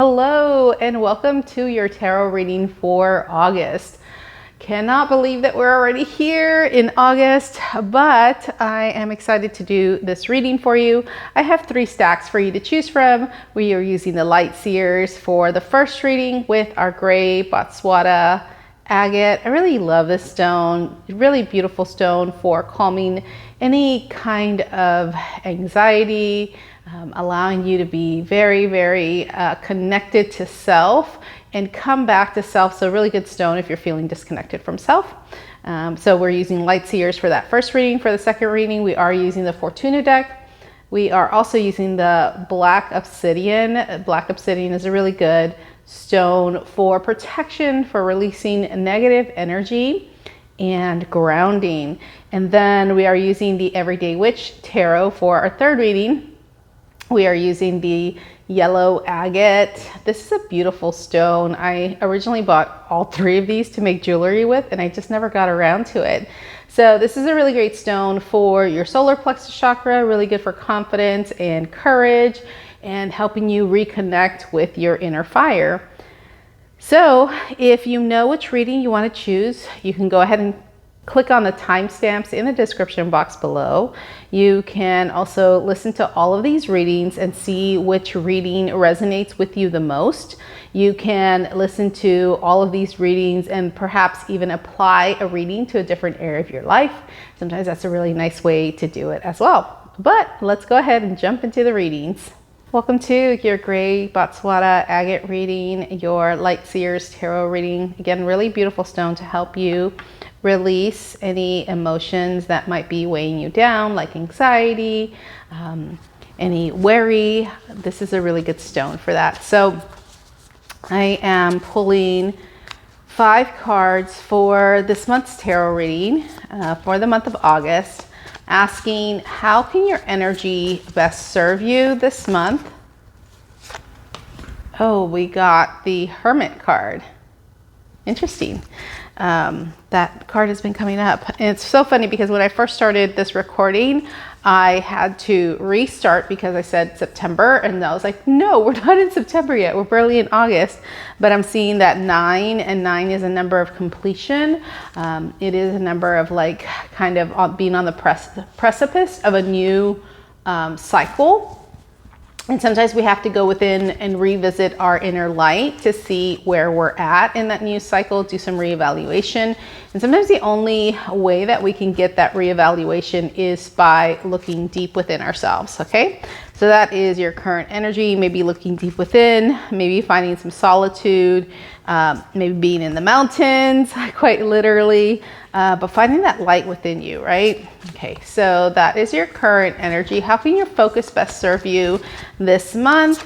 Hello and welcome to your tarot reading for August. Cannot believe that we're already here in August, but I am excited to do this reading for you. I have 3 stacks for you to choose from. We are using the light Seers for the first reading with our gray Botswana agate. I really love this stone. Really beautiful stone for calming any kind of anxiety, allowing you to be very connected to self and come back to self. So really good stone if you're feeling disconnected from self. So we're using light Seers for that first reading. For the second reading, we are using the Fortuna deck. We are also using the black Obsidian. Black Obsidian is a really good stone for protection, for releasing negative energy and grounding. And then we are using the Everyday Witch Tarot for our third reading. We are using the yellow agate. This is a beautiful stone. I originally bought all 3 of these to make jewelry with, and I just never got around to it. So this is a really great stone for your solar plexus chakra, really good for confidence and courage and helping you reconnect with your inner fire. So if you know which reading you want to choose, you can go ahead and click on the timestamps in the description box below. You can also listen to all of these readings and see which reading resonates with you the most. You can listen to all of these readings and perhaps even apply a reading to a different area of your life. Sometimes that's a really nice way to do it as well. But let's go ahead and jump into the readings. Welcome to your gray Botswana agate reading, your light Seers tarot reading. Again, really beautiful stone to help you release any emotions that might be weighing you down, like anxiety, any worry. This is a really good stone for that. So I am pulling 5 cards for this month's tarot reading for the month of August, asking how can your energy best serve you this month? Oh, we got the Hermit card. Interesting. That card has been coming up. And it's so funny because when I first started this recording, I had to restart because I said September, and I was like, no, we're not in September yet. We're barely in August. But I'm seeing that 9, and 9 is a number of completion. It is a number of like kind of being on the precipice of a new cycle. And sometimes we have to go within and revisit our inner light to see where we're at in that new cycle, do some reevaluation. And sometimes the only way that we can get that reevaluation is by looking deep within ourselves, okay? So that is your current energy, maybe looking deep within, maybe finding some solitude, maybe being in the mountains, quite literally, but finding that light within you, right? Okay, so that is your current energy. How can your focus best serve you this month?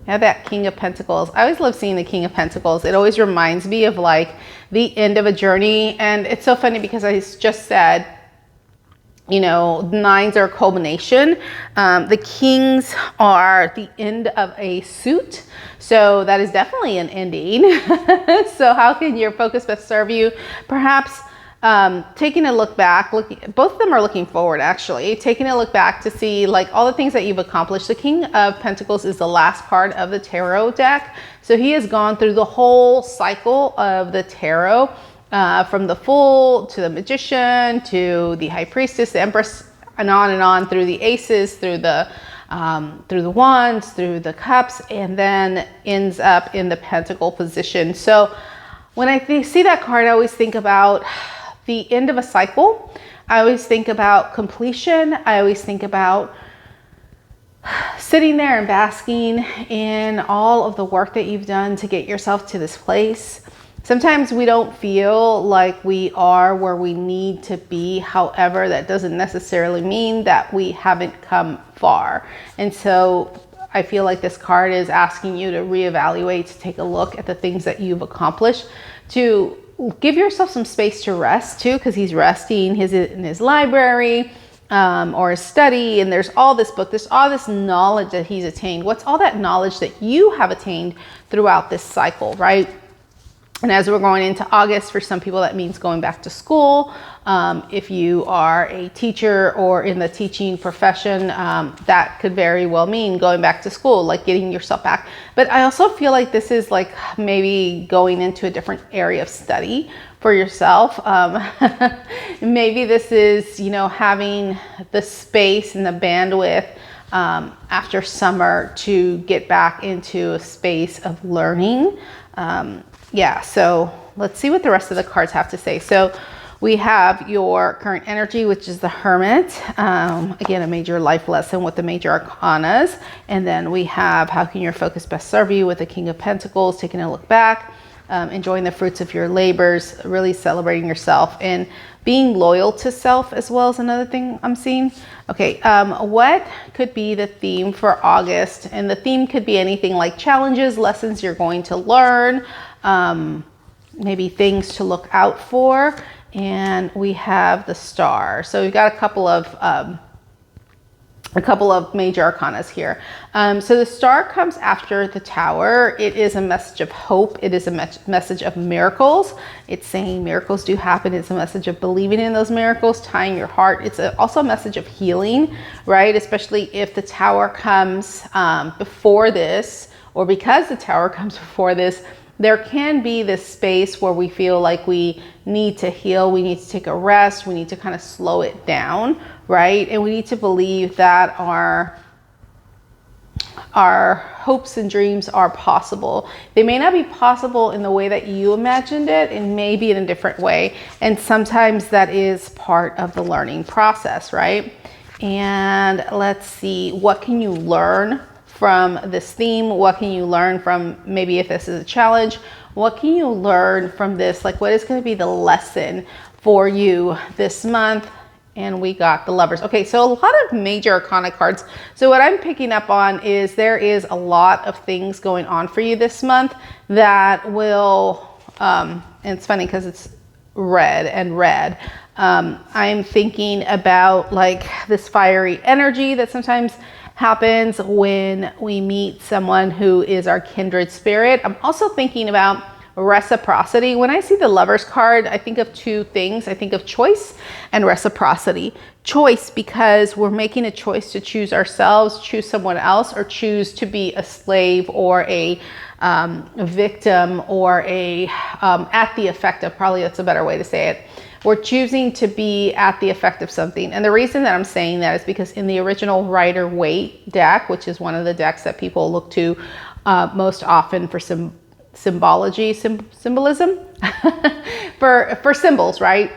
I have that King of Pentacles. I always love seeing the King of Pentacles. It always reminds me of like the end of a journey. And it's so funny because I just said, you know, 9s are a culmination. The Kings are the end of a suit. So that is definitely an ending. So how can your focus best serve you? Perhaps taking a look back, both of them are looking forward actually, taking a look back to see like all the things that you've accomplished. The King of Pentacles is the last card of the tarot deck. So he has gone through the whole cycle of the tarot. From the Fool to the Magician to the High Priestess, the Empress, and on through the Aces, through the Wands, through the Cups, and then ends up in the Pentacle position. So when I see that card, I always think about the end of a cycle. I always think about completion. I always think about sitting there and basking in all of the work that you've done to get yourself to this place. Sometimes we don't feel like we are where we need to be. However, that doesn't necessarily mean that we haven't come far. And so I feel like this card is asking you to reevaluate, to take a look at the things that you've accomplished, to give yourself some space to rest too, because he's resting in his library or his study. And there's all this book, there's all this knowledge that he's attained. What's all that knowledge that you have attained throughout this cycle, right? And as we're going into August, for some people that means going back to school. If you are a teacher or in the teaching profession, that could very well mean going back to school, like getting yourself back. But I also feel like this is like maybe going into a different area of study for yourself. Maybe this is, you know, having the space and the bandwidth after summer to get back into a space of learning. Yeah, so let's see what the rest of the cards have to say. So we have your current energy, which is the Hermit. Again, a major life lesson with the major arcanas. And then we have how can your focus best serve you with the King of Pentacles, taking a look back, enjoying the fruits of your labors, really celebrating yourself, and being loyal to self as well is another thing I'm seeing. Okay, what could be the theme for August? And the theme could be anything like challenges, lessons you're going to learn, maybe things to look out for. And we have the Star. So we've got a couple of major arcanas here. So the Star comes after the Tower. It is a message of hope. It is a message of miracles. It's saying miracles do happen. It's a message of believing in those miracles, tying your heart. It's also a message of healing, right? Especially if the Tower comes before this, or because the Tower comes before this, there can be this space where we feel like we need to heal, we need to take a rest, we need to kind of slow it down, right? And we need to believe that our hopes and dreams are possible. They may not be possible in the way that you imagined it, and maybe in a different way. And sometimes that is part of the learning process, right? And let's see, what can you learn from this theme? What can you learn from, maybe if this is a challenge, what can you learn from this? Like, what is going to be the lesson for you this month? And we got the Lovers. Okay, so a lot of major arcana cards. So what I'm picking up on is there is a lot of things going on for you this month that will, and it's funny because it's red and red. I'm thinking about like this fiery energy that sometimes happens when we meet someone who is our kindred spirit. I'm also thinking about reciprocity. When I see the Lovers card, I think of two things. I think of choice and reciprocity. Choice because we're making a choice to choose ourselves, choose someone else, or choose to be a slave or a victim or a at the effect of, probably that's a better way to say it. We're choosing to be at the effect of something. And the reason that I'm saying that is because in the original Rider-Waite deck, which is one of the decks that people look to most often for symbolism, for symbols, right?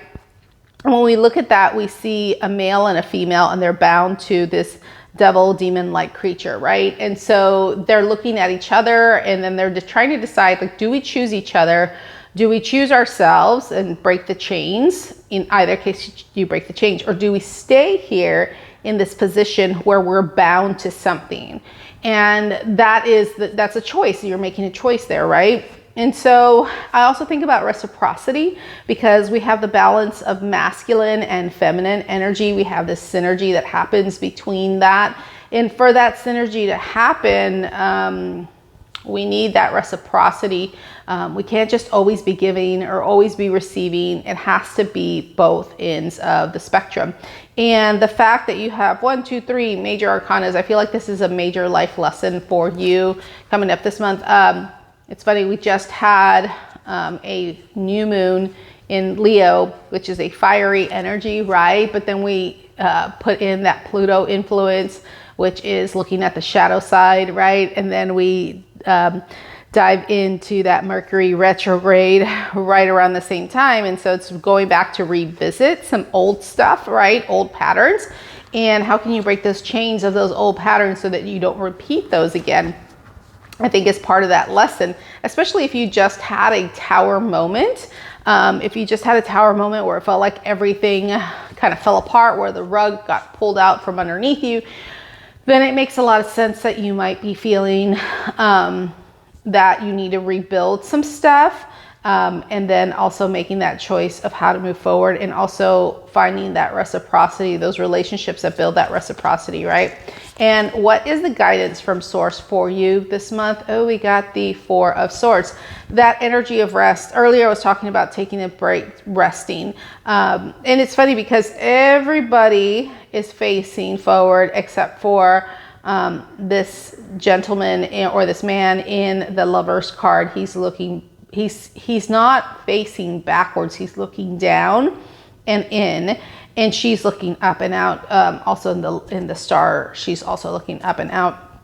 And when we look at that, we see a male and a female, and they're bound to this devil demon-like creature, right? And so they're looking at each other, and then they're just trying to decide, like, do we choose each other? Do we choose ourselves and break the chains? In either case, you break the chains. Or do we stay here in this position where we're bound to something? And that's a choice. You're making a choice there, right? And so I also think about reciprocity because we have the balance of masculine and feminine energy. We have this synergy that happens between that. And for that synergy to happen, we need that reciprocity. We can't just always be giving or always be receiving. It has to be both ends of the spectrum. And the fact that you have 1, 2, 3 major arcanas, I feel like this is a major life lesson for you coming up this month. It's funny, we just had a new moon in Leo, which is a fiery energy, right? But then we put in that Pluto influence, which is looking at the shadow side, right? And then we dive into that Mercury retrograde right around the same time. And so it's going back to revisit some old stuff, right? Old patterns. And how can you break those chains of those old patterns so that you don't repeat those again? I think is part of that lesson, especially if you just had a tower moment. If you just had a tower moment where it felt like everything kind of fell apart, where the rug got pulled out from underneath you, then it makes a lot of sense that you might be feeling that you need to rebuild some stuff. And then also making that choice of how to move forward, and also finding that reciprocity, those relationships that build that reciprocity, right? And what is the guidance from Source for you this month? Oh, we got the Four of Swords. That energy of rest. Earlier I was talking about taking a break, resting. And it's funny because everybody is facing forward except for this gentleman or this man in the Lover's card. He's looking, he's not facing backwards. He's looking down and in. And she's looking up and out. Also in the star, she's also looking up and out.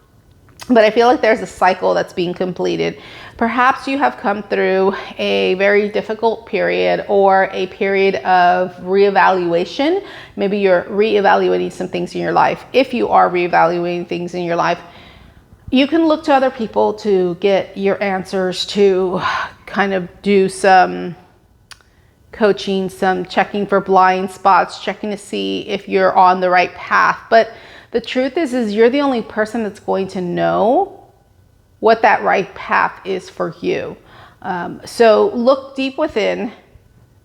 But I feel like there's a cycle that's being completed. Perhaps you have come through a very difficult period, or a period of reevaluation. Maybe you're reevaluating some things in your life. If you are reevaluating things in your life, you can look to other people to get your answers, to kind of do some coaching, some checking for blind spots, checking to see if you're on the right path. But the truth is you're the only person that's going to know what that right path is for you. So look deep within,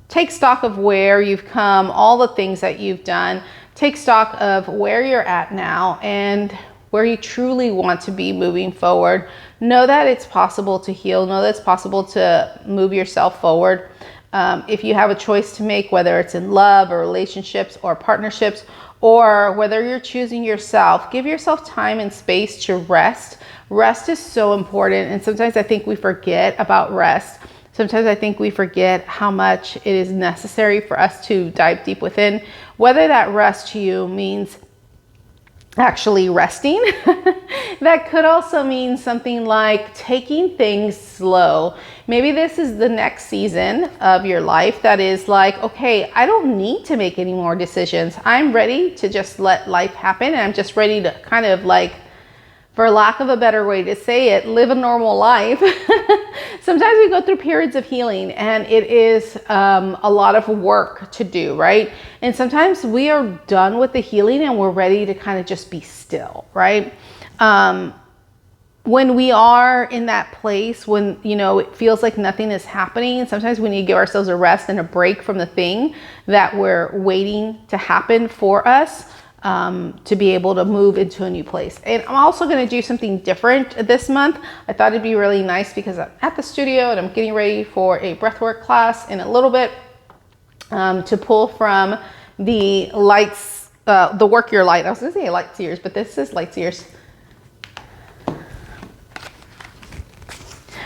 take stock of where you've come, all the things that you've done, take stock of where you're at now and where you truly want to be moving forward. Know that it's possible to heal, know that it's possible to move yourself forward. If you have a choice to make, whether it's in love or relationships or partnerships, or whether you're choosing yourself, give yourself time and space to rest. Rest is so important. And sometimes I think we forget about rest. Sometimes I think we forget how much it is necessary for us to dive deep within. Whether that rest to you means actually resting. That could also mean something like taking things slow. Maybe this is the next season of your life that is like, okay, I don't need to make any more decisions. I'm ready to just let life happen. And I'm just ready to kind of like, for lack of a better way to say it, live a normal life. Sometimes we go through periods of healing, and it is a lot of work to do, right? And sometimes we are done with the healing and we're ready to kind of just be still, right? When we are in that place, when, you know, it feels like nothing is happening, sometimes we need to give ourselves a rest and a break from the thing that we're waiting to happen for us. To be able to move into a new place. And I'm also going to do something different this month. I thought it'd be really nice because I'm at the studio and I'm getting ready for a breathwork class in a little bit, to pull from the lights, the Work Your Light. I was going to say Light Seers, but this is Light Seers.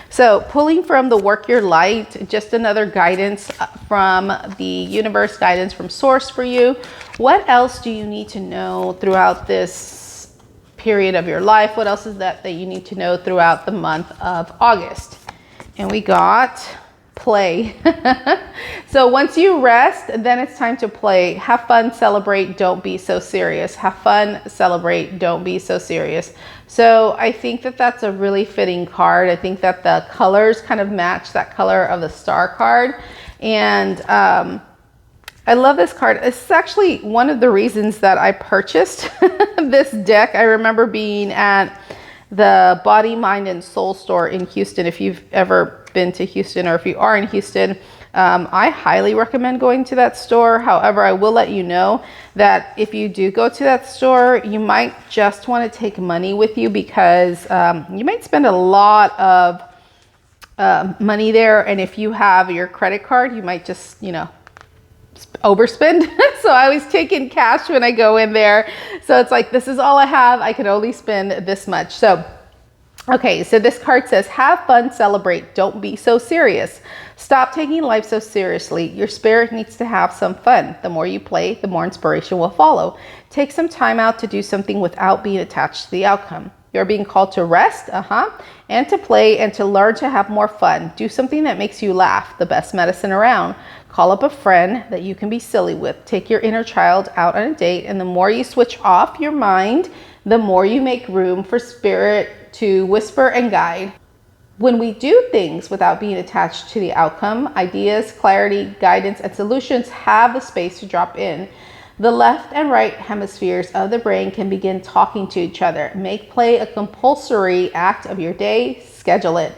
So pulling from the Work Your Light, just another guidance from the universe, guidance from Source for you. What else do you need to know throughout this period of your life? What else is that you need to know throughout the month of August? And we got play. So once you rest, then it's time to play. Have fun, celebrate, don't be so serious. Have fun, celebrate, don't be so serious. So I think that that's a really fitting card. I think that the colors kind of match that color of the star card. And I love this card. It's actually one of the reasons that I purchased this deck. I remember being at the Body, Mind, and Soul store in Houston. If you've ever been to Houston, or if you are in Houston, I highly recommend going to that store. However, I will let you know that if you do go to that store, you might just want to take money with you, because you might spend a lot of money there. And if you have your credit card, you might just, you know, overspend. So I always take in cash when I go in there. So it's like, this is all I have. I can only spend this much. So, okay. So this card says, have fun, celebrate. Don't be so serious. Stop taking life so seriously. Your spirit needs to have some fun. The more you play, the more inspiration will follow. Take some time out to do something without being attached to the outcome. You're being called to rest, and to play, and to learn to have more fun. Do something that makes you laugh, the best medicine around. Call up a friend that you can be silly with. Take your inner child out on a date, and the more you switch off your mind, the more you make room for spirit to whisper and guide. When we do things without being attached to the outcome, ideas, clarity, guidance, and solutions have the space to drop in. The left and right hemispheres of the brain can begin talking to each other. Make play a compulsory act of your day. Schedule it.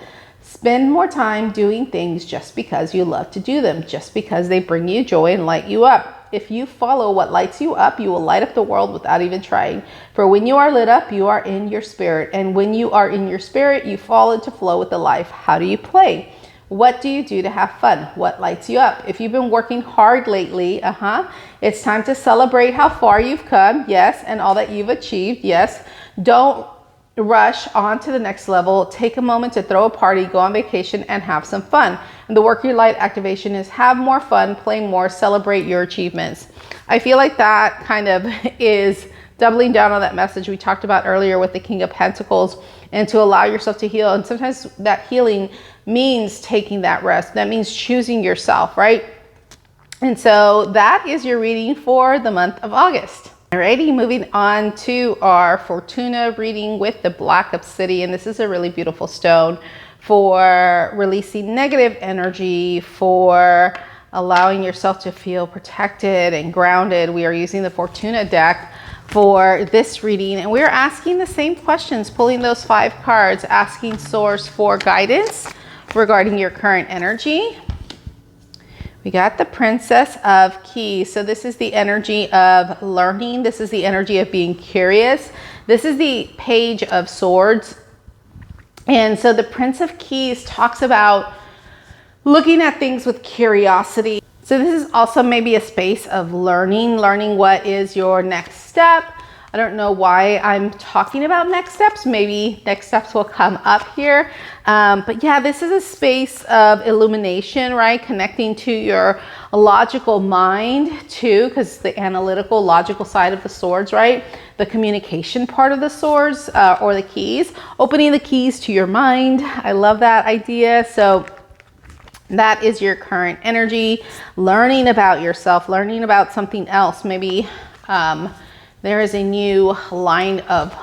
Spend more time doing things just because you love to do them, just because they bring you joy and light you up. If you follow what lights you up, you will light up the world without even trying. For when you are lit up, you are in your spirit. And when you are in your spirit, you fall into flow with the life. How do you play? What do you do to have fun? What lights you up? If you've been working hard lately, it's time to celebrate how far you've come. Yes. And all that you've achieved. Yes. Don't rush on to the next level. Take a moment to throw a party, go on vacation, and have some fun. And the work your light activation is have more fun, play more, celebrate your achievements. I feel like that kind of is doubling down on that message we talked about earlier with the King of Pentacles, and to allow yourself to heal. And sometimes that healing means taking that rest. That means choosing yourself, right? And so that is your reading for the month of August. Alrighty, moving on to our Fortuna reading with the Black Obsidian. This is a really beautiful stone for releasing negative energy, for allowing yourself to feel protected and grounded. We are using the Fortuna deck for this reading, and we're asking the same questions, pulling those 5 cards, asking Source for guidance regarding your current energy. We got the Princess of Keys. So this is the energy of learning. This is the energy of being curious. This is the Page of Swords. And so the Prince of Keys talks about looking at things with curiosity. So this is also maybe a space of learning what is your next step. I don't know why I'm talking about next steps. Maybe next steps will come up here. But yeah, this is a space of illumination, right? Connecting to your logical mind too, because the analytical, logical side of the swords, right? The communication part of the swords or the keys, opening the keys to your mind. I love that idea. So that is your current energy, learning about yourself, learning about something else. Maybe there is a new line of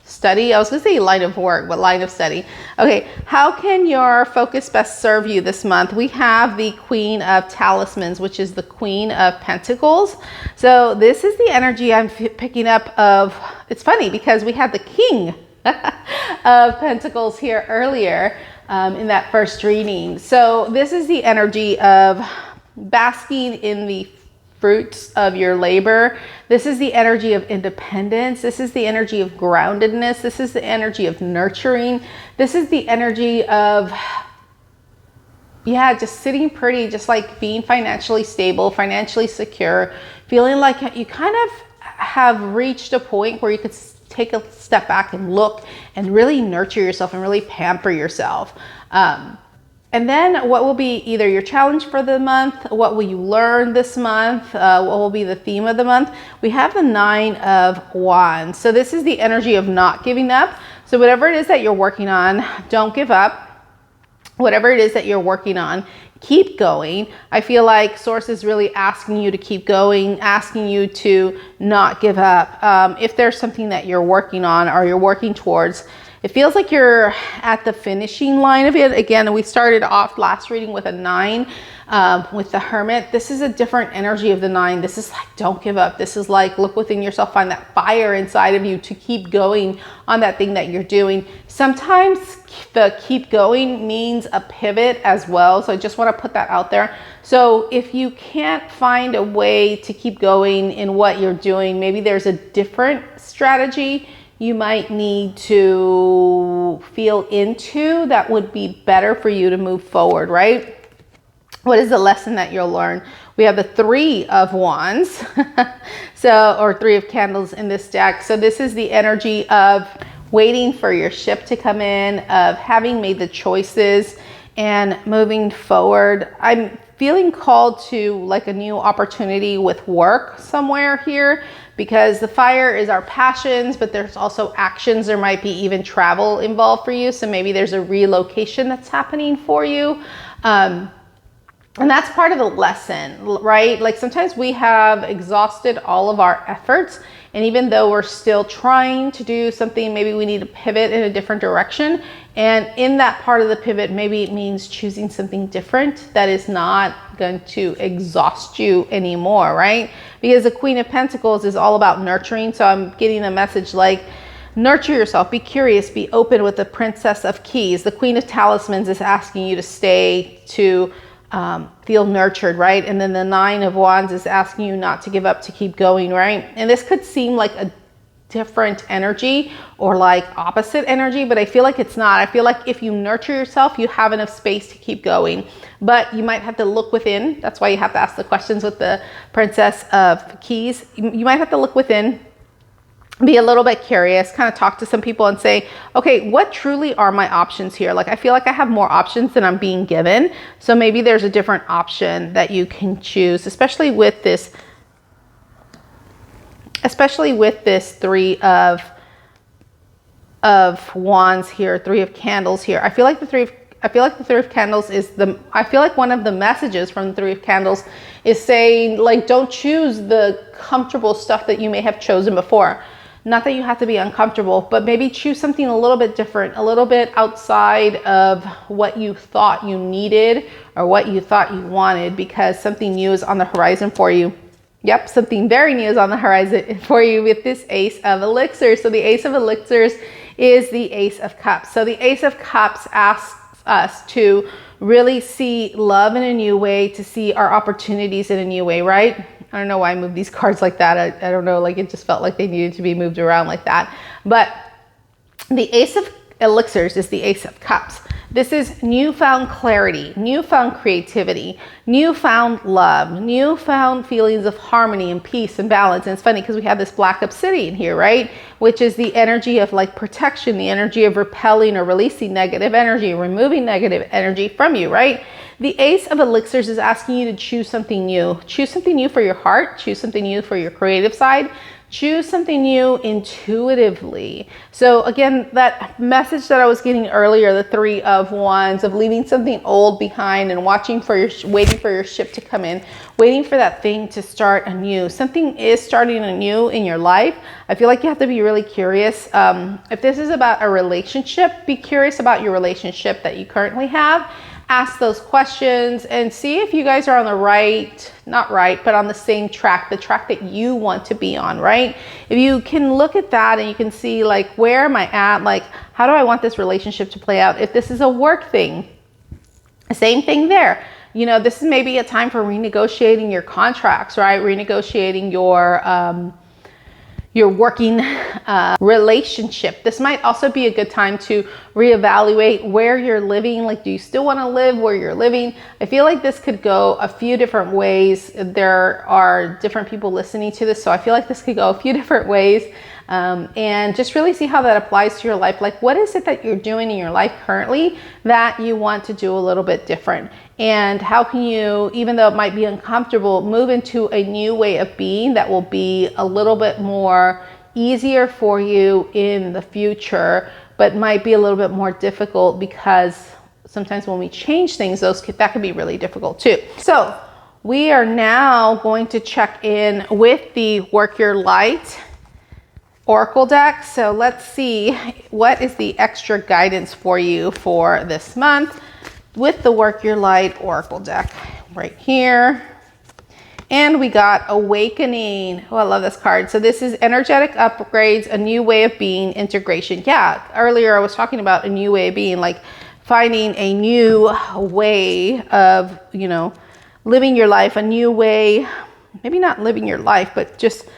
study. I was going to say line of work, but line of study. Okay, how can your focus best serve you this month? We have the Queen of Talismans, which is the Queen of Pentacles. So this is the energy I'm picking up of, it's funny because we had the King of Pentacles here earlier in that first reading. So this is the energy of basking in the fruits of your labor. This is the energy of independence. This is the energy of groundedness. This is the energy of nurturing. This is the energy of, yeah, just sitting pretty, just like being financially stable, financially secure, feeling like you kind of have reached a point where you could take a step back and look and really nurture yourself and really pamper yourself. And then what will be either your challenge for the month? What will you learn this month? What will be the theme of the month? We have the 9 of Wands. So this is the energy of not giving up. So whatever it is that you're working on, don't give up. Whatever it is that you're working on, keep going. I feel like Source is really asking you to keep going, asking you to not give up. If there's something that you're working on or you're working towards, it feels like you're at the finishing line of it. Again, we started off last reading with a 9 with the Hermit. This is a different energy of the 9. This is like, don't give up. This is like, look within yourself, find that fire inside of you to keep going on that thing that you're doing. Sometimes the keep going means a pivot as well. So I just want to put that out there. So if you can't find a way to keep going in what you're doing, maybe there's a different strategy you might need to feel into that would be better for you to move forward, right? What is the lesson that you'll learn? We have the 3 of Wands, or 3 of Candles in this deck. So this is the energy of waiting for your ship to come in, of having made the choices and moving forward. I'm feeling called to like a new opportunity with work somewhere here, because the fire is our passions, but there's also actions. There might be even travel involved for you. So maybe there's a relocation that's happening for you. And that's part of the lesson, right? Like sometimes we have exhausted all of our efforts, and even though we're still trying to do something, maybe we need to pivot in a different direction. And in that part of the pivot, maybe it means choosing something different that is not going to exhaust you anymore, right? Because the Queen of Pentacles is all about nurturing. So I'm getting a message like, Nurture yourself, be curious, be open with the Princess of Keys. The Queen of Talismans is asking you to stay, to feel nurtured, right? And then the Nine of Wands is asking you not to give up, to keep going, right? And this could seem like a different energy or like opposite energy, but I feel like it's not. I feel like if you nurture yourself, you have enough space to keep going, but you might have to look within. That's why you have to ask the questions with the Princess of Keys. You might have to look within, be a little bit curious, kind of talk to some people and say, okay, what truly are my options here? Like, I feel like I have more options than I'm being given. So maybe there's a different option that you can choose, especially with this Three of Wands here, Three of Candles here. I feel like the Three of Candles is I feel like one of the messages from the Three of Candles is saying, like, don't choose the comfortable stuff that you may have chosen before. Not that you have to be uncomfortable, but maybe choose something a little bit different, a little bit outside of what you thought you needed or what you thought you wanted, because something new is on the horizon for you. Yep, something very new is on the horizon for you with this Ace of Elixirs. So the Ace of Elixirs is the Ace of Cups. So the Ace of Cups asks us to really see love in a new way, to see our opportunities in a new way, right? I don't know why I moved these cards like that. I don't know, like it just felt like they needed to be moved around like that. But the Ace of Elixirs is the Ace of Cups. This is newfound clarity, newfound creativity, newfound love, newfound feelings of harmony and peace and balance. And it's funny because we have this black obsidian here, right? Which is the energy of like protection, the energy of repelling or releasing negative energy, removing negative energy from you, right? The Ace of Elixirs is asking you to choose something new. Choose something new for your heart. Choose something new for your creative side. Choose something new intuitively. So again, that message that I was getting earlier, the Three of Wands, of leaving something old behind and waiting for your ship to come in, waiting for that thing to start anew. Something is starting anew in your life. I feel like you have to be really curious. If this is about a relationship, be curious about your relationship that you currently have. Ask those questions and see if you guys are on the but on the same track, the track that you want to be on, right? If you can look at that and you can see, like, where am I at? Like, how do I want this relationship to play out? If this is a work thing, same thing there. You know, this is maybe a time for renegotiating your contracts, right? Renegotiating your working relationship. This might also be a good time to reevaluate where you're living. Like, do you still want to live where you're living? I feel like this could go a few different ways. There are different people listening to this, so I feel like this could go a few different ways. And just really see how that applies to your life. Like, what is it that you're doing in your life currently that you want to do a little bit different? And how can you, even though it might be uncomfortable, move into a new way of being that will be a little bit more easier for you in the future, but might be a little bit more difficult, because sometimes when we change things, that can be really difficult too. So we are now going to check in with the Work Your Light Oracle deck. So let's see, what is the extra guidance for you for this month with the Work Your Light Oracle deck right here. And we got Awakening. Oh, I love this card. So this is energetic upgrades, a new way of being, integration. Yeah, earlier I was talking about a new way of being, like finding a new way of, you know, living your life, a new way, maybe not living your life, but just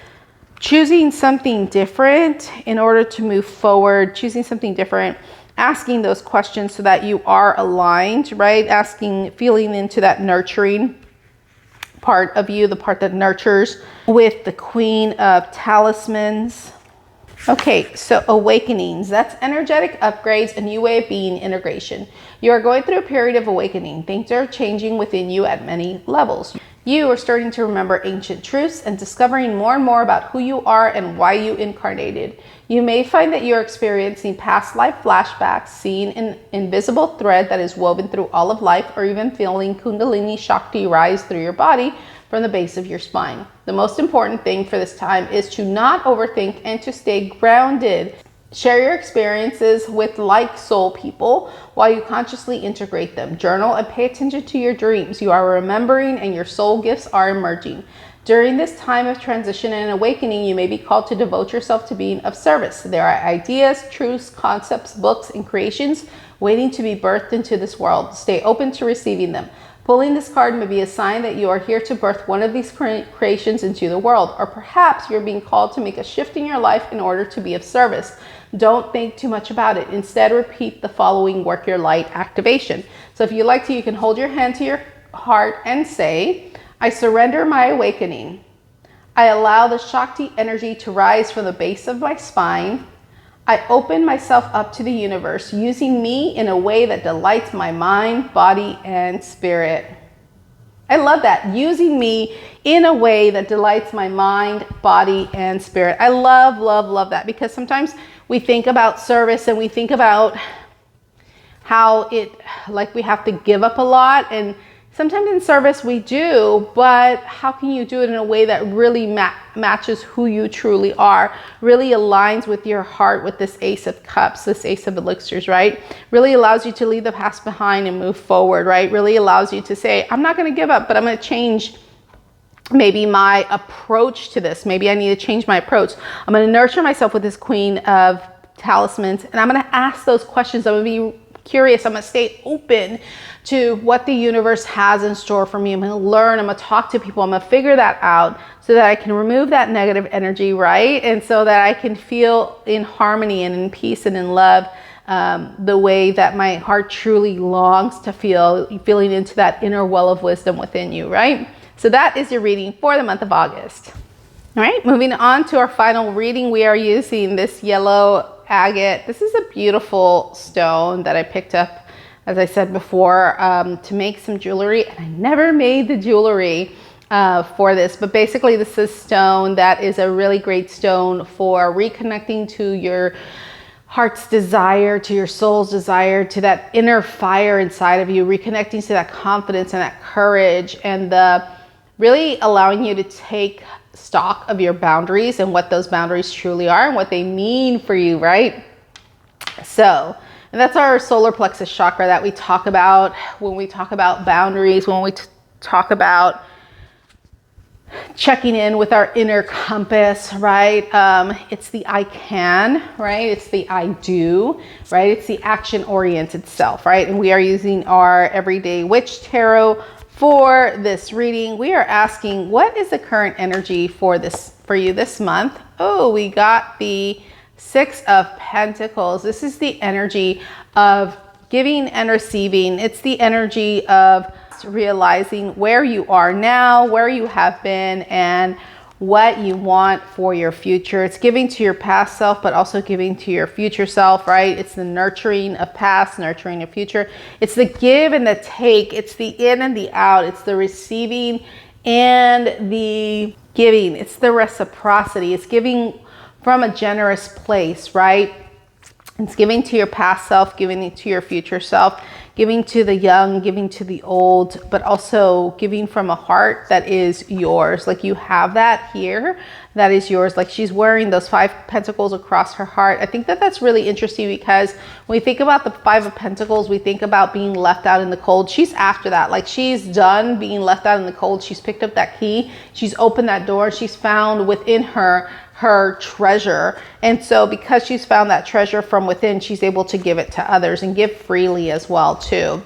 choosing something different in order to move forward, choosing something different, asking those questions so that you are aligned, right? Feeling into that nurturing part of you, the part that nurtures, with the Queen of Talismans. Okay, so awakenings, that's energetic upgrades, a new way of being, integration. You are going through a period of awakening. Things are changing within you at many levels. You are starting to remember ancient truths and discovering more and more about who you are and why you incarnated. You may find that you're experiencing past life flashbacks, seeing an invisible thread that is woven through all of life, or even feeling Kundalini Shakti rise through your body from the base of your spine. The most important thing for this time is to not overthink and to stay grounded. Share your experiences with like soul people while you consciously integrate them. Journal and pay attention to your dreams. You are remembering and your soul gifts are emerging. During this time of transition and awakening, you may be called to devote yourself to being of service. There are ideas, truths, concepts, books, and creations waiting to be birthed into this world. Stay open to receiving them. Pulling this card may be a sign that you are here to birth one of these creations into the world, or perhaps you're being called to make a shift in your life in order to be of service. Don't think too much about it. Instead, repeat the following work your light activation. So if you like to, you can hold your hand to your heart and say, I surrender my awakening. I allow the Shakti energy to rise from the base of my spine. I open myself up to the universe, using me in a way that delights my mind, body, and spirit. I love that. Using me in a way that delights my mind, body, and spirit. I love, love, love that, because sometimes we think about service and we think about how we have to give up a lot, and sometimes in service we do, but how can you do it in a way that really matches who you truly are, really aligns with your heart, with this Ace of Cups, this Ace of Elixirs, right? Really allows you to leave the past behind and move forward, right? Really allows you to say, I'm not going to give up, but I'm going to change maybe my approach to this. Maybe I need to change my approach. I'm going to nurture myself with this Queen of Talismans, and I'm going to ask those questions. I'm going to be curious. I'm going to stay open to what the universe has in store for me. I'm going to learn. I'm going to talk to people. I'm going to figure that out so that I can remove that negative energy, right? And so that I can feel in harmony and in peace and in love, the way that my heart truly longs to feel, feeling into that inner well of wisdom within you, right? So that is your reading for the month of August. All right, moving on to our final reading, we are using this yellow agate. This is a beautiful stone that I picked up, as I said before, to make some jewelry. And I never made the jewelry for this, but basically this is stone that is a really great stone for reconnecting to your heart's desire, to your soul's desire, to that inner fire inside of you, reconnecting to that confidence and that courage, and really allowing you to take stock of your boundaries and what those boundaries truly are and what they mean for you, right? So, and that's our solar plexus chakra that we talk about when we talk about boundaries, when we talk about checking in with our inner compass, right? It's the I can, right? It's the I do, right? It's the action-oriented self, right? And we are using our Everyday Witch Tarot for this reading. We are asking, what is the current energy for you this month? Oh, we got the Six of Pentacles. This is the energy of giving and receiving. It's the energy of realizing where you are now, where you have been, and what you want for your future. It's giving to your past self, but also giving to your future self, right? It's the nurturing of past, nurturing of future. It's the give and the take. It's the in and the out. It's the receiving and the giving. It's the reciprocity. It's giving from a generous place, right? It's giving to your past self, giving to your future self, giving to the young, giving to the old, but also giving from a heart that is yours. Like you have that here, that is yours. Like she's wearing those 5 pentacles across her heart. I think that that's really interesting, because when we think about the 5 of Pentacles, we think about being left out in the cold. She's after that. Like she's done being left out in the cold. She's picked up that key. She's opened that door. She's found within her treasure. And so because she's found that treasure from within, she's able to give it to others and give freely as well too.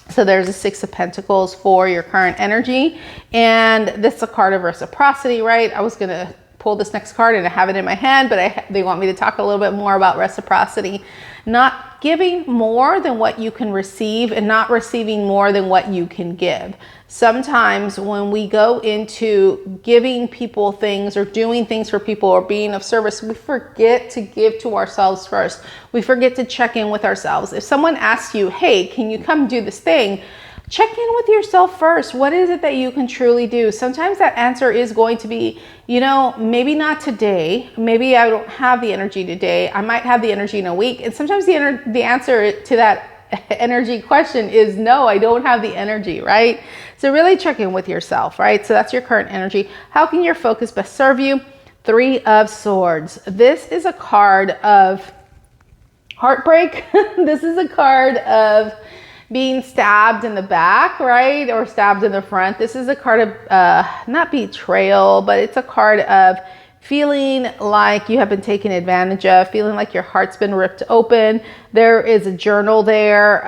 So there's a 6 of Pentacles for your current energy. And this is a card of reciprocity, right? I was going to pull this next card and I have it in my hand, but they want me to talk a little bit more about reciprocity. Not giving more than what you can receive and not receiving more than what you can give. Sometimes when we go into giving people things or doing things for people or being of service, we forget to give to ourselves first. We forget to check in with ourselves. If someone asks you, hey, can you come do this thing? Check in with yourself first. What is it that you can truly do? Sometimes that answer is going to be, maybe not today. Maybe I don't have the energy today. I might have the energy in a week. And sometimes the answer to that energy question is no, I don't have the energy, right? So really check in with yourself, right? So that's your current energy. How can your focus best serve you? 3 of Swords. This is a card of heartbreak. This is a card of being stabbed in the back, right? Or stabbed in the front. This is a card of not betrayal, but it's a card of feeling like you have been taken advantage of, feeling like your heart's been ripped open. There is a journal there.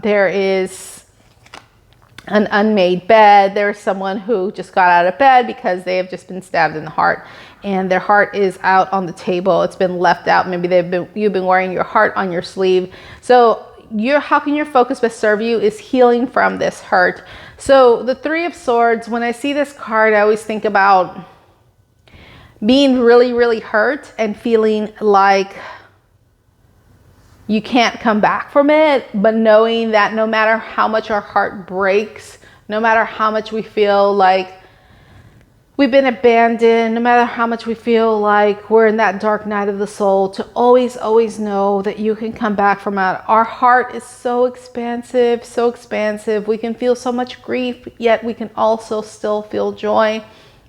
There is an unmade bed. There's someone who just got out of bed because they have just been stabbed in the heart, and their heart is out on the table. It's been left out. Maybe you've been wearing your heart on your sleeve. So how can your focus best serve you is healing from this hurt. So the Three of Swords, when I see this card, I always think about being really, really hurt and feeling like you can't come back from it, but knowing that no matter how much our heart breaks, no matter how much we feel like we've been abandoned, no matter how much we feel like we're in that dark night of the soul, to always, always know that you can come back from it. Our heart is so expansive, so expansive. We can feel so much grief, yet we can also still feel joy,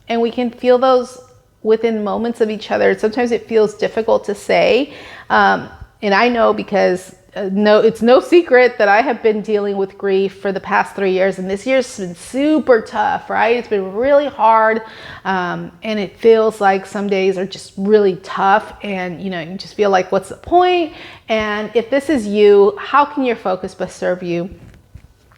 and we can feel those within moments of each other. Sometimes it feels difficult to say. And I know because it's no secret that I have been dealing with grief for the past 3 years, and this year's been super tough, right? It's been really hard. And it feels like some days are just really tough, and you just feel like, what's the point? And if this is you, how can your focus best serve you?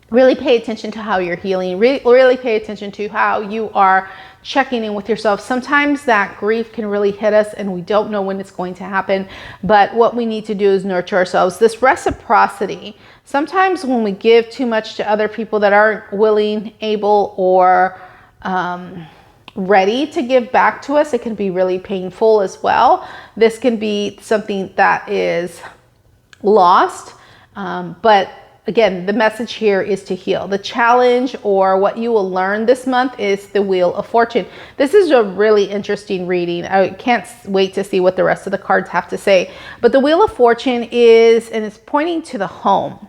Really pay attention to how you're healing. Really pay attention to how you are checking in with yourself. Sometimes that grief can really hit us and we don't know when it's going to happen. But what we need to do is nurture ourselves. This reciprocity. Sometimes when we give too much to other people that aren't willing, able, or ready to give back to us, it can be really painful as well. This can be something that is lost. But again, the message here is to heal. The challenge, or what you will learn this month, is the Wheel of Fortune. This is a really interesting reading. I can't wait to see what the rest of the cards have to say. But the Wheel of Fortune is, and it's pointing to the home.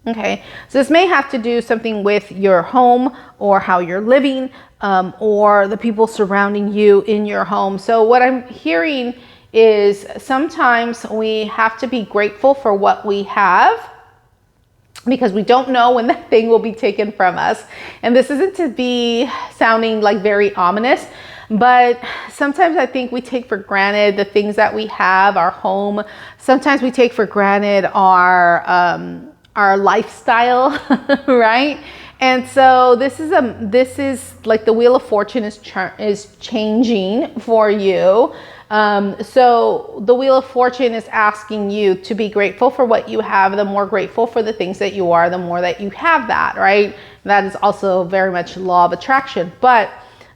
Okay, so this may have to do something with your home, or how you're living, or the people surrounding you in your home. So what I'm hearing is sometimes we have to be grateful for what we have, because we don't know when that thing will be taken from us. And this isn't to be sounding like very ominous, but sometimes I think we take for granted the things that we have, our home. Sometimes we take for granted our lifestyle, right? And so this is like the Wheel of Fortune is changing for you. So the Wheel of Fortune is asking you to be grateful for what you have. The more grateful for the things that you are, the more that you have that, right? That is also very much law of attraction. But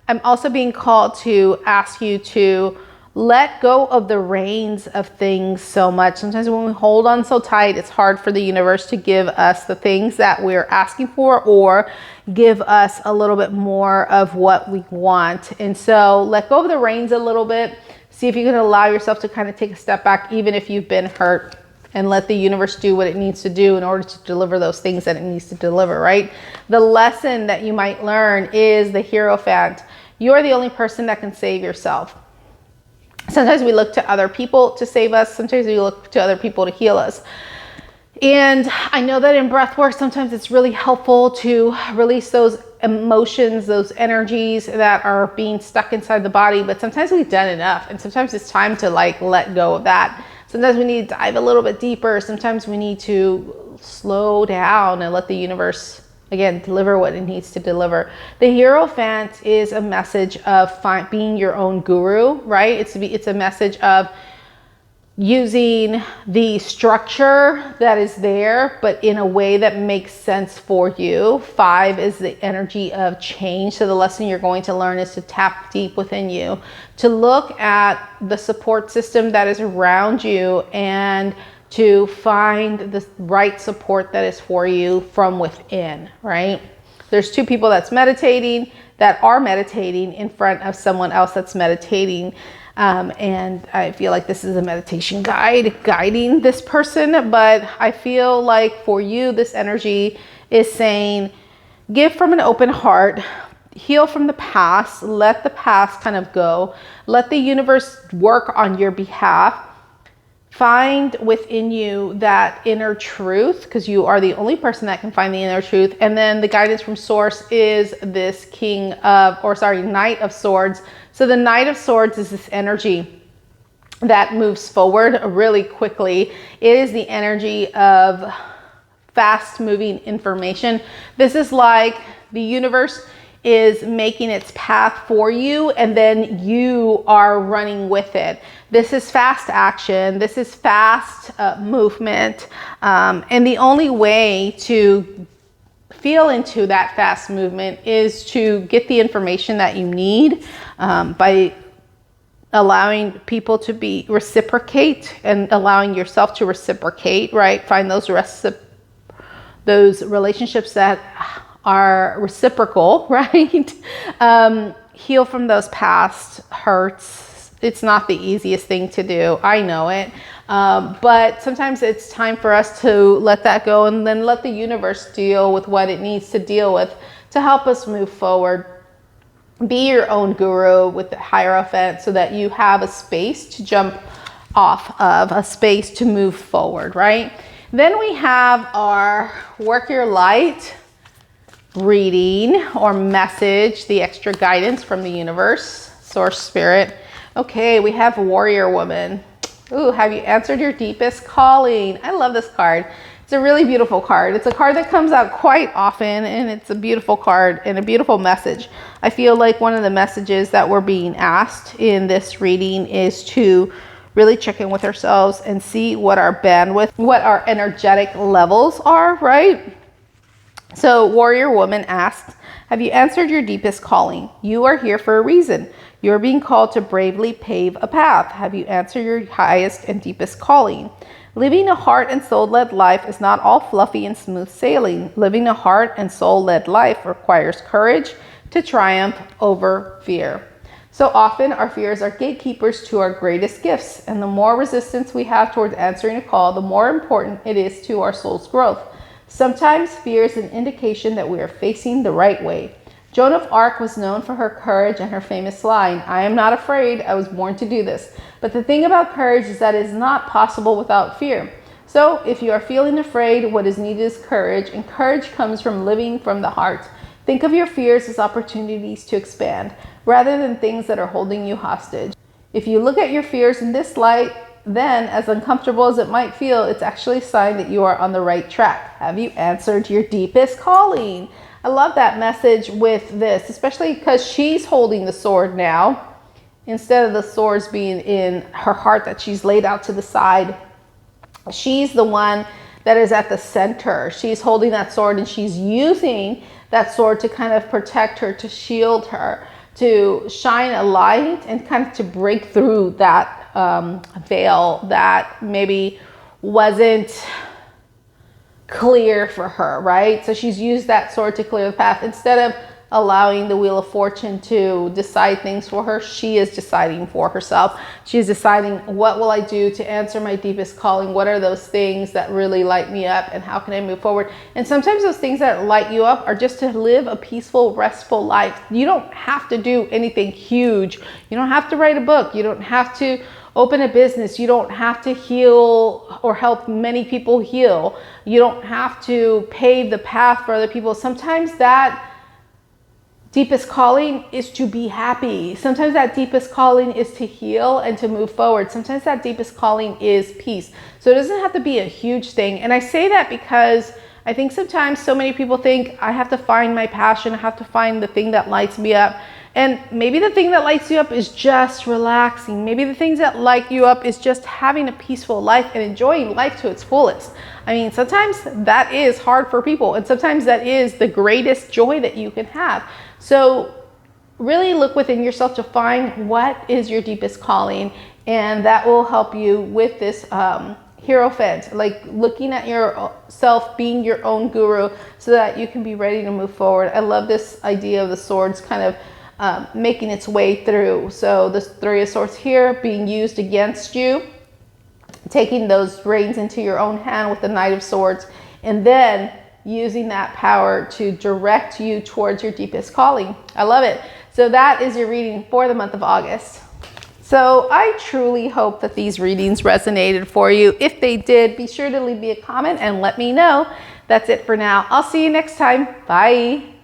I'm also being called to ask you to let go of the reins of things so much. Sometimes when we hold on so tight, it's hard for the universe to give us the things that we're asking for, or give us a little bit more of what we want. And so let go of the reins a little bit. See if you can allow yourself to kind of take a step back, even if you've been hurt, and let the universe do what it needs to do in order to deliver those things that it needs to deliver, right? The lesson that you might learn is the Hierophant. You're the only person that can save yourself. Sometimes we look to other people to save us. Sometimes we look to other people to heal us. And I know that in breathwork, sometimes it's really helpful to release those emotions, those energies that are being stuck inside the body. But sometimes we've done enough, and sometimes it's time to let go of that. Sometimes we need to dive a little bit deeper. Sometimes we need to slow down and let the universe, again, deliver what it needs to deliver. The Hierophant is a message of being your own guru, right? It's a message of using the structure that is there, but in a way that makes sense for you. 5 is the energy of change. So the lesson you're going to learn is to tap deep within you, to look at the support system that is around you, and to find the right support that is for you from within, right? There's 2 people that are meditating in front of someone else that's meditating. And I feel like this is a meditation guide guiding this person, but I feel like for you, this energy is saying, give from an open heart, heal from the past, let the past kind of go, let the universe work on your behalf. Find within you that inner truth, because you are the only person that can find the inner truth. And then the guidance from source is this Knight of Swords. So the Knight of Swords is this energy that moves forward really quickly. It is the energy of fast moving information. This is like the universe is making its path for you, and then you are running with it. This is fast action. This is fast movement. And the only way to feel into that fast movement is to get the information that you need by allowing people to reciprocate, and allowing yourself to reciprocate, right? Find those relationships that are reciprocal, right? Heal from those past hurts. It's not the easiest thing to do. I know it. But sometimes it's time for us to let that go, and then let the universe deal with what it needs to deal with to help us move forward. Be your own guru with the Hierophant, so that you have a space to jump off of, a space to move forward, right? Then we have our Work Your Light reading or message, the extra guidance from the universe, source, spirit. Okay, we have Warrior Woman. Ooh, have you answered your deepest calling? I love this card. It's a really beautiful card. It's a card that comes out quite often, and it's a beautiful card and a beautiful message. I feel like one of the messages that we're being asked in this reading is to really check in with ourselves and see what our bandwidth, what our energetic levels are, right? So Warrior Woman asks, have you answered your deepest calling? You are here for a reason. You are being called to bravely pave a path. Have you answered your highest and deepest calling? Living a heart and soul-led life is not all fluffy and smooth sailing. Living a heart and soul-led life requires courage to triumph over fear. So often our fears are gatekeepers to our greatest gifts, and the more resistance we have towards answering a call, the more important it is to our soul's growth. Sometimes fear is an indication that we are facing the right way. Joan of Arc was known for her courage and her famous line, "I am not afraid, I was born to do this." But the thing about courage is that it is not possible without fear. So if you are feeling afraid, what is needed is courage, and courage comes from living from the heart. Think of your fears as opportunities to expand, rather than things that are holding you hostage. If you look at your fears in this light, then, as uncomfortable as it might feel, it's actually a sign that you are on the right track. Have you answered your deepest calling? I love that message with this, especially because she's holding the sword now, instead of the swords being in her heart that she's laid out to the side. She's the one that is at the center. She's holding that sword, and she's using that sword to kind of protect her, to shield her, to shine a light, and kind of to break through that veil that maybe wasn't clear for her, right? So she's used that sword to clear the path. Instead of allowing the Wheel of Fortune to decide things for her, she is deciding for herself. She's deciding, what will I do to answer my deepest calling? What are those things that really light me up, and how can I move forward? And sometimes those things that light you up are just to live a peaceful, restful life. You don't have to do anything huge. You don't have to write a book. You don't have to open a business. You don't have to heal or help many people heal. You don't have to pave the path for other people. Sometimes that deepest calling is to be happy. Sometimes that deepest calling is to heal and to move forward. Sometimes that deepest calling is peace. So it doesn't have to be a huge thing. And I say that because I think sometimes so many people think, I have to find my passion. I have to find the thing that lights me up. And maybe the thing that lights you up is just relaxing. Maybe the things that light you up is just having a peaceful life and enjoying life to its fullest. I mean, sometimes that is hard for people, and sometimes that is the greatest joy that you can have. So really look within yourself to find what is your deepest calling, and that will help you with this Hierophant, like looking at yourself, being your own guru, so that you can be ready to move forward. I love this idea of the swords kind of making its way through. So the Three of Swords here being used against you, taking those reins into your own hand with the Knight of Swords, and then using that power to direct you towards your deepest calling. I love it. So that is your reading for the month of August. So I truly hope that these readings resonated for you. If they did, be sure to leave me a comment and let me know. That's it for now. I'll see you next time. Bye.